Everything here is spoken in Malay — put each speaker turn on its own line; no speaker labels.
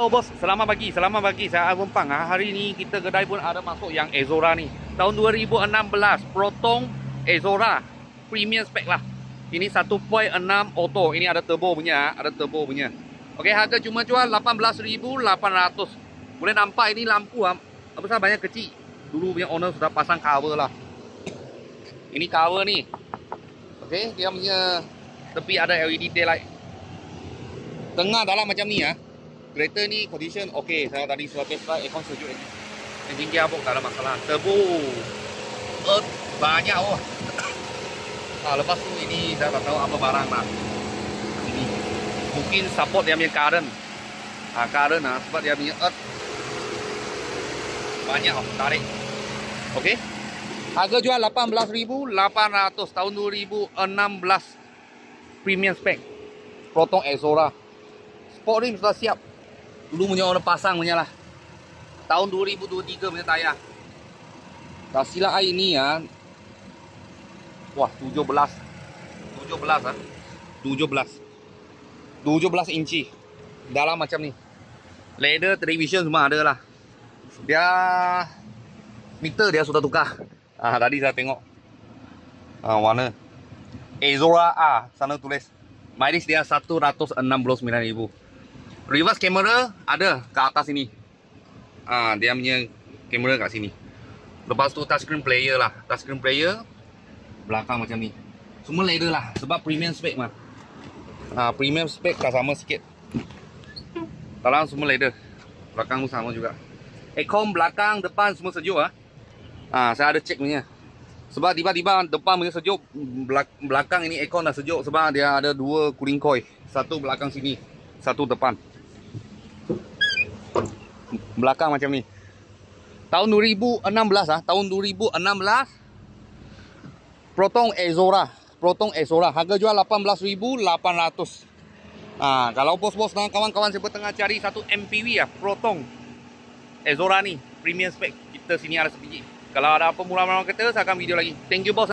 Oh bos, selamat pagi, saya Arun Pang. Hari ni kita kedai pun ada masuk yang Exora ni. Tahun 2016, Proton Exora Premium spec lah. Ini 1.6 auto, ini ada turbo punya, Okey, harga cuma jual 18,800. Boleh nampak ini lampu apa sah banyak kecil. Dulu punya owner sudah pasang cover lah. Ini cover ni. Okey, dia punya tepi ada LED tail light. Tengah dalam macam ni ya. Kereta ni condition okey. Saya tadi sudah test drive, aircon sejuk lagi. Engine gearbox tak ada masalah. Turbo banyak oh. Lepas tu ini saya tak tahu apa barang lah. Ini mungkin support dia punya current. Current sebab dia punya earth banyak tarik. Okey. Harga jual 18,800 tahun 2016. Premium spec. Proton Exora. Sport rim sudah siap. Dulu punya orang pasang punya lah. Tahun 2023 punya tayar. Tak silap air ni ya. Wah, 17 inci. Dalam macam ni. Leather, television semua ada lah. Dia meter dia sudah tukar. Tadi saya tengok. Warna Exora A sana tulis. Mileage dia 169,000. Reverse camera ada ke atas sini. Dia punya kamera kat sini. Lepas tu touchscreen player lah. Touchscreen player belakang macam ni. Semua leather lah sebab premium spec mah. Premium spec tak sama sikit. Dalam semua leather. Belakang pun sama juga. Aircon belakang, depan semua sejuk saya ada cek punya. Sebab tiba-tiba depan punya sejuk, belakang ini aircon dah sejuk sebab dia ada dua cooling coil. Satu belakang sini, satu depan. Belakang macam ni. Tahun 2016 tahun 2016 Proton Exora. Harga jual 18,800. Kalau bos-bos dan kawan-kawan siapa tengah cari satu MPV Proton Exora ni premium spec, kita sini ada sebiji. Kalau ada apa mula-mula kita, saya akan video lagi. Thank you bos.